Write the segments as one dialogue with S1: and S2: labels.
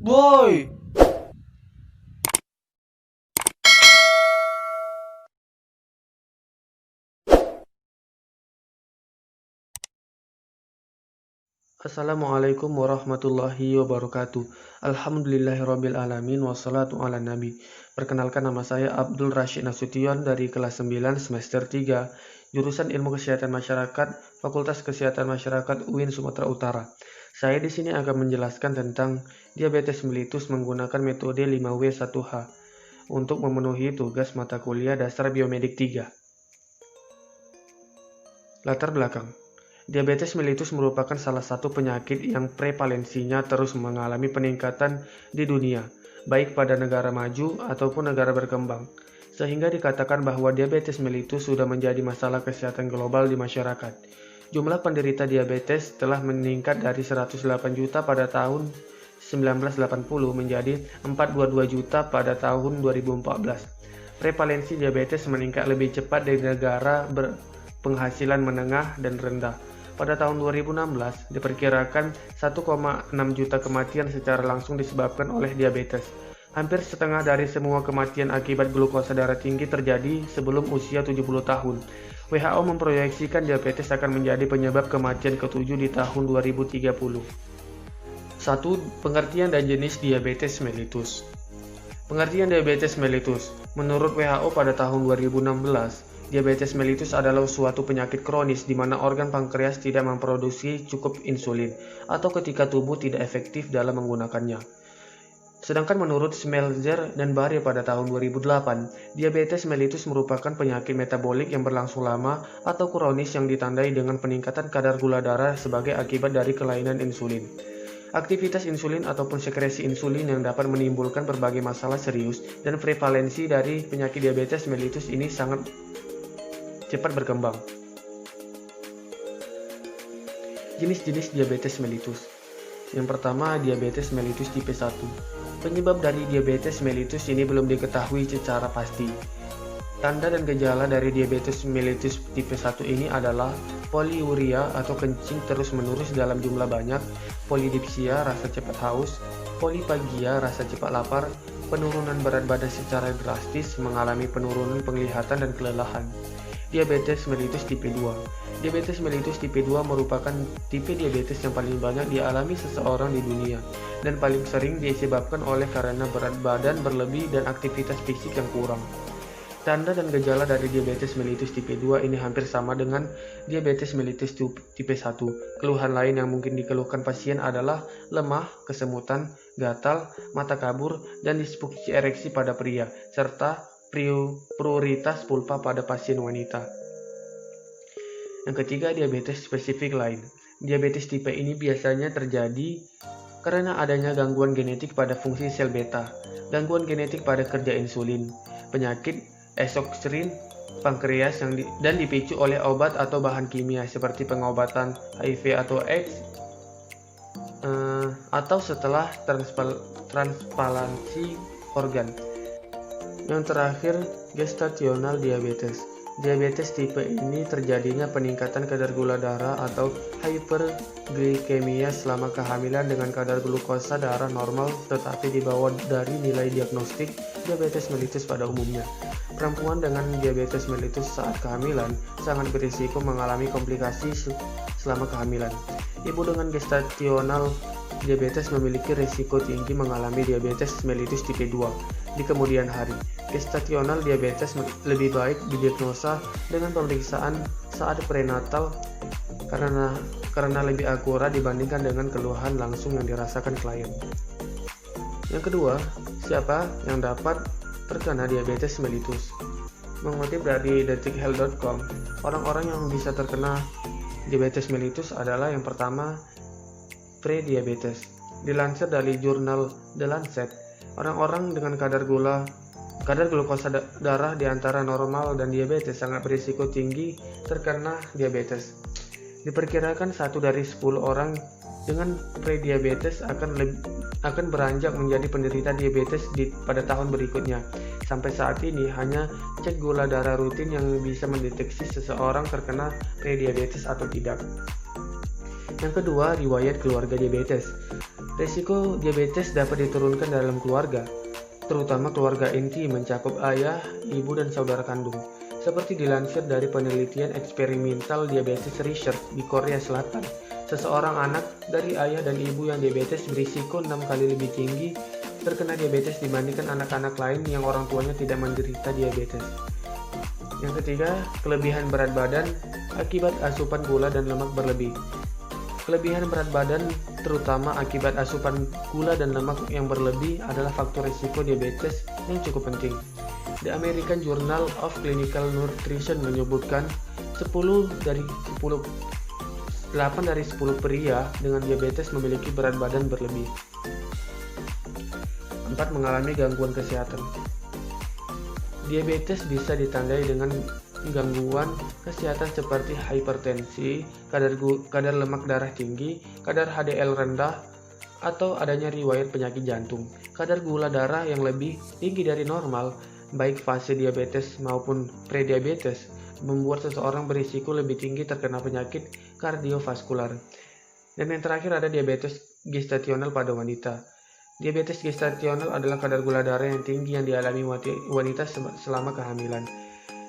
S1: Boy!
S2: Assalamualaikum warahmatullahi wabarakatuh. Alhamdulillahirabbil alamin wassalatu ala nabi. Perkenalkan, nama saya Abdul Rashid Nasution dari kelas 9 semester 3, jurusan Ilmu Kesehatan Masyarakat, Fakultas Kesehatan Masyarakat UIN Sumatera Utara. Saya di sini akan menjelaskan tentang diabetes mellitus menggunakan metode 5W1H untuk memenuhi tugas mata kuliah dasar biomedik 3. Latar belakang. Diabetes mellitus merupakan salah satu penyakit yang prevalensinya terus mengalami peningkatan di dunia, baik pada negara maju ataupun negara berkembang, sehingga dikatakan bahwa diabetes mellitus sudah menjadi masalah kesehatan global di masyarakat. Jumlah penderita diabetes telah meningkat dari 108 juta pada tahun 1980 menjadi 422 juta pada tahun 2014. Prevalensi diabetes meningkat lebih cepat dari negara berpenghasilan menengah dan rendah. Pada tahun 2016, diperkirakan 1,6 juta kematian secara langsung disebabkan oleh diabetes. Hampir setengah dari semua kematian akibat glukosa darah tinggi terjadi sebelum usia 70 tahun. WHO memproyeksikan diabetes akan menjadi penyebab kematian ke-7 di tahun 2030. 1. Pengertian dan jenis diabetes mellitus. Pengertian diabetes mellitus. Menurut WHO pada tahun 2016, diabetes mellitus adalah suatu penyakit kronis di mana organ pankreas tidak memproduksi cukup insulin atau ketika tubuh tidak efektif dalam menggunakannya. Sedangkan menurut Schmelzer dan Barre pada tahun 2008, diabetes mellitus merupakan penyakit metabolik yang berlangsung lama atau kronis yang ditandai dengan peningkatan kadar gula darah sebagai akibat dari kelainan insulin. Aktivitas insulin ataupun sekresi insulin yang dapat menimbulkan berbagai masalah serius, dan prevalensi dari penyakit diabetes mellitus ini sangat cepat berkembang. Jenis-jenis diabetes mellitus. Yang pertama, diabetes mellitus tipe 1. Penyebab dari diabetes mellitus ini belum diketahui secara pasti. Tanda dan gejala dari diabetes mellitus tipe 1 ini adalah poliuria atau kencing terus-menerus dalam jumlah banyak, polidipsia rasa cepat haus, polipagia rasa cepat lapar, penurunan berat badan secara drastis, mengalami penurunan penglihatan dan kelelahan. Diabetes mellitus tipe 2. Diabetes mellitus tipe 2 merupakan tipe diabetes yang paling banyak dialami seseorang di dunia dan paling sering disebabkan karena berat badan berlebih dan aktivitas fisik yang kurang. Tanda dan gejala dari diabetes mellitus tipe 2 ini hampir sama dengan diabetes mellitus tipe 1. Keluhan lain yang mungkin dikeluhkan pasien adalah lemah, kesemutan, gatal, mata kabur, dan disfungsi ereksi pada pria, serta pruritus pulpa pada pasien wanita. Yang ketiga, diabetes spesifik lain. Diabetes tipe ini biasanya terjadi karena adanya gangguan genetik pada fungsi sel beta, gangguan genetik pada kerja insulin, penyakit eksokrin pankreas dan dipicu oleh obat atau bahan kimia seperti pengobatan HIV atau AIDS, atau setelah transplantasi organ. Yang terakhir, gestational diabetes. Diabetes tipe ini terjadinya peningkatan kadar gula darah atau hyperglikemia selama kehamilan dengan kadar glukosa darah normal tetapi di bawah dari nilai diagnostik diabetes mellitus pada umumnya. Perempuan dengan diabetes mellitus saat kehamilan sangat berisiko mengalami komplikasi selama kehamilan. Ibu dengan gestational diabetes memiliki risiko tinggi mengalami diabetes mellitus tipe 2 di kemudian hari. Gestational diabetes lebih baik didiagnosa dengan pemeriksaan saat prenatal karena lebih akurat dibandingkan dengan keluhan langsung yang dirasakan klien. Yang kedua, siapa yang dapat terkena diabetes mellitus? Mengutip dari detikhealth.com, orang-orang yang bisa terkena diabetes mellitus adalah yang pertama, prediabetes. Dilansir dari jurnal The Lancet, orang-orang dengan kadar glukosa darah di antara normal dan diabetes sangat berisiko tinggi terkena diabetes. Diperkirakan 1 dari 10 orang dengan prediabetes akan beranjak menjadi penderita diabetes pada tahun berikutnya. Sampai saat ini, hanya cek gula darah rutin yang bisa mendeteksi seseorang terkena prediabetes atau tidak. Yang kedua, riwayat keluarga diabetes. Risiko diabetes dapat diturunkan dalam keluarga, terutama keluarga inti mencakup ayah, ibu, dan saudara kandung. Seperti dilansir dari penelitian eksperimental diabetes research di Korea Selatan, seseorang anak dari ayah dan ibu yang diabetes berisiko 6 kali lebih tinggi terkena diabetes dibandingkan anak-anak lain yang orang tuanya tidak menderita diabetes. Yang ketiga, kelebihan berat badan akibat asupan gula dan lemak berlebih. Kelebihan berat badan terutama akibat asupan gula dan lemak yang berlebih adalah faktor risiko diabetes yang cukup penting. The American Journal of Clinical Nutrition menyebutkan 8 dari 10 pria dengan diabetes memiliki berat badan berlebih. 4. Mengalami gangguan kesehatan. Diabetes bisa ditandai dengan gangguan kesehatan seperti hipertensi, kadar lemak darah tinggi, kadar HDL rendah, atau adanya riwayat penyakit jantung. Kadar gula darah yang lebih tinggi dari normal, baik fase diabetes maupun prediabetes, membuat seseorang berisiko lebih tinggi terkena penyakit kardiovaskular. Dan yang terakhir ada diabetes gestasional pada wanita. Diabetes gestasional adalah kadar gula darah yang tinggi yang dialami wanita selama kehamilan,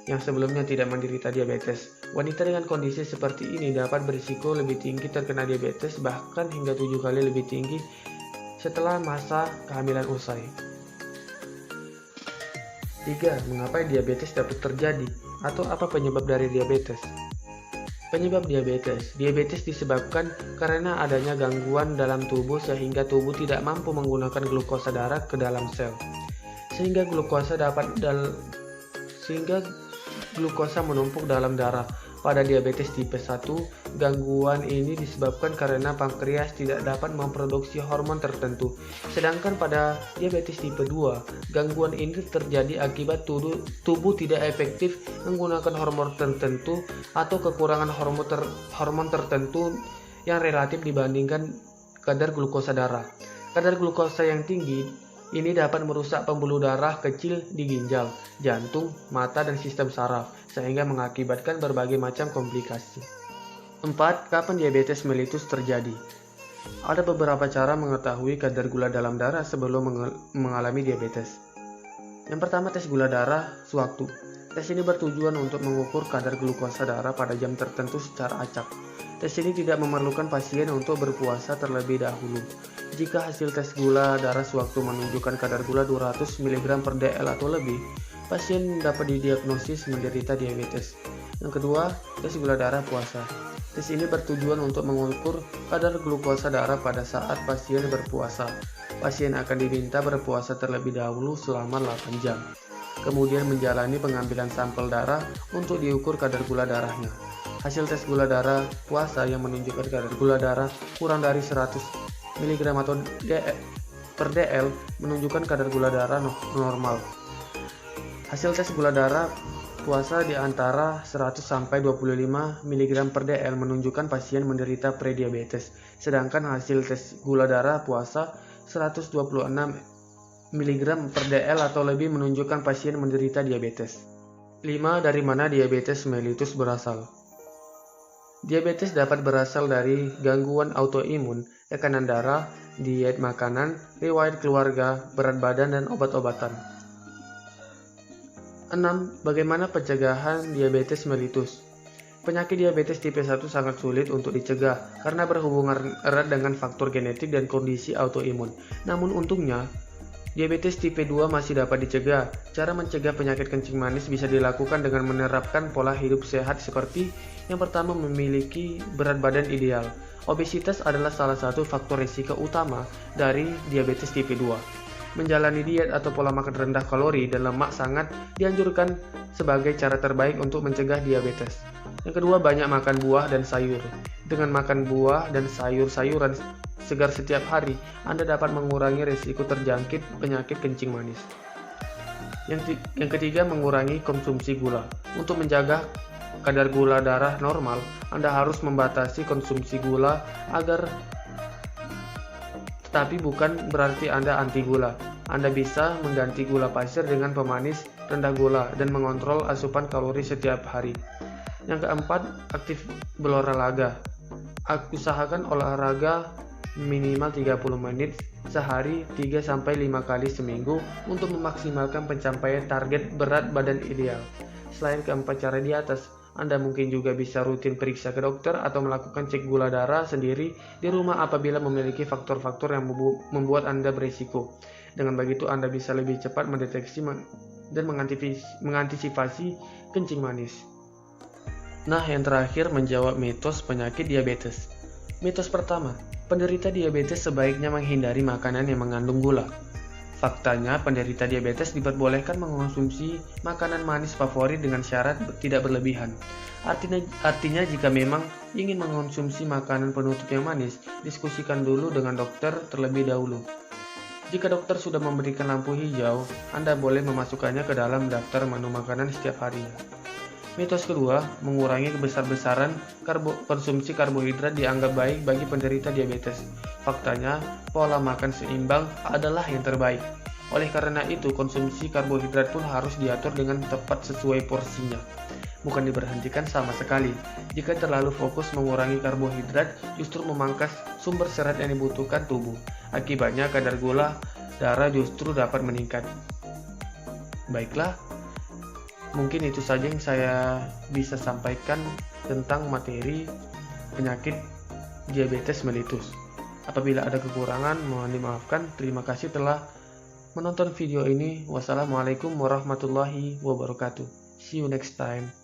S2: yang sebelumnya tidak menderita diabetes. Wanita dengan kondisi seperti ini dapat berisiko lebih tinggi terkena diabetes, bahkan hingga 7 kali lebih tinggi setelah masa kehamilan usai. 3. Mengapa diabetes dapat terjadi? Atau apa penyebab dari diabetes? Penyebab diabetes. Diabetes disebabkan karena adanya gangguan dalam tubuh sehingga tubuh tidak mampu menggunakan glukosa darah ke dalam sel. Sehingga glukosa menumpuk dalam darah. Pada diabetes tipe 1, gangguan ini disebabkan karena pankreas tidak dapat memproduksi hormon tertentu. Sedangkan pada diabetes tipe 2, gangguan ini terjadi akibat tubuh tidak efektif menggunakan hormon tertentu atau kekurangan hormon tertentu yang relatif dibandingkan kadar glukosa darah. Kadar glukosa yang tinggi ini dapat merusak pembuluh darah kecil di ginjal, jantung, mata, dan sistem saraf, sehingga mengakibatkan berbagai macam komplikasi. 4. Kapan diabetes mellitus terjadi? Ada beberapa cara mengetahui kadar gula dalam darah sebelum mengalami diabetes. Yang pertama, tes gula darah sewaktu. Tes ini bertujuan untuk mengukur kadar glukosa darah pada jam tertentu secara acak. Tes ini tidak memerlukan pasien untuk berpuasa terlebih dahulu. Jika hasil tes gula darah sewaktu menunjukkan kadar gula 200 mg per dl atau lebih, pasien dapat didiagnosis menderita diabetes. Yang kedua, tes gula darah puasa. Tes ini bertujuan untuk mengukur kadar glukosa darah pada saat pasien berpuasa. Pasien akan diminta berpuasa terlebih dahulu selama 8 jam. Kemudian menjalani pengambilan sampel darah untuk diukur kadar gula darahnya. Hasil tes gula darah puasa yang menunjukkan kadar gula darah kurang dari 100 mg atau per dl menunjukkan kadar gula darah normal. Hasil tes gula darah puasa di antara 100 sampai 25 mg per dl menunjukkan pasien menderita prediabetes, sedangkan hasil tes gula darah puasa 126 mg per dl atau lebih menunjukkan pasien menderita diabetes. 5. Dari mana diabetes mellitus berasal? Diabetes dapat berasal dari gangguan autoimun, tekanan darah, diet makanan, riwayat keluarga, berat badan, dan obat-obatan. 6. Bagaimana pencegahan diabetes mellitus? Penyakit diabetes tipe 1 sangat sulit untuk dicegah karena berhubungan erat dengan faktor genetik dan kondisi autoimun. Namun untungnya, diabetes tipe 2 masih dapat dicegah. Cara mencegah penyakit kencing manis bisa dilakukan dengan menerapkan pola hidup sehat seperti yang pertama, memiliki berat badan ideal. Obesitas adalah salah satu faktor risiko utama dari diabetes tipe 2. Menjalani diet atau pola makan rendah kalori dan lemak sangat dianjurkan sebagai cara terbaik untuk mencegah diabetes. Yang kedua, banyak makan buah dan sayur. Dengan makan buah dan sayur-sayuran segar setiap hari, Anda dapat mengurangi risiko terjangkit penyakit kencing manis. Yang ketiga, mengurangi konsumsi gula. Untuk menjaga kadar gula darah normal, Anda harus membatasi konsumsi gula tetapi bukan berarti Anda anti gula. Anda bisa mengganti gula pasir dengan pemanis rendah gula dan mengontrol asupan kalori setiap hari. Yang keempat, aktif berolahraga. Usahakan olahraga minimal 30 menit sehari 3-5 kali seminggu untuk memaksimalkan pencapaian target berat badan ideal. Selain keempat cara di atas, Anda mungkin juga bisa rutin periksa ke dokter atau melakukan cek gula darah sendiri di rumah apabila memiliki faktor-faktor yang membuat Anda berisiko. Dengan begitu Anda bisa lebih cepat mendeteksi dan mengantisipasi kencing manis. Nah, yang terakhir menjawab mitos penyakit diabetes. Mitos pertama, penderita diabetes sebaiknya menghindari makanan yang mengandung gula. Faktanya, penderita diabetes diperbolehkan mengonsumsi makanan manis favorit dengan syarat tidak berlebihan. Artinya jika memang ingin mengonsumsi makanan penutup yang manis, diskusikan dulu dengan dokter terlebih dahulu. Jika dokter sudah memberikan lampu hijau, Anda boleh memasukkannya ke dalam daftar menu makanan setiap harinya. Mitos kedua, mengurangi konsumsi karbohidrat dianggap baik bagi penderita diabetes. Faktanya, pola makan seimbang adalah yang terbaik. Oleh karena itu, konsumsi karbohidrat pun harus diatur dengan tepat sesuai porsinya, bukan diberhentikan sama sekali. Jika terlalu fokus mengurangi karbohidrat, justru memangkas sumber serat yang dibutuhkan tubuh. Akibatnya, kadar gula darah justru dapat meningkat. Baiklah, mungkin itu saja yang saya bisa sampaikan tentang materi penyakit diabetes mellitus. Apabila ada kekurangan, mohon dimaafkan. Terima kasih telah menonton video ini. Wassalamualaikum warahmatullahi wabarakatuh. See you next time.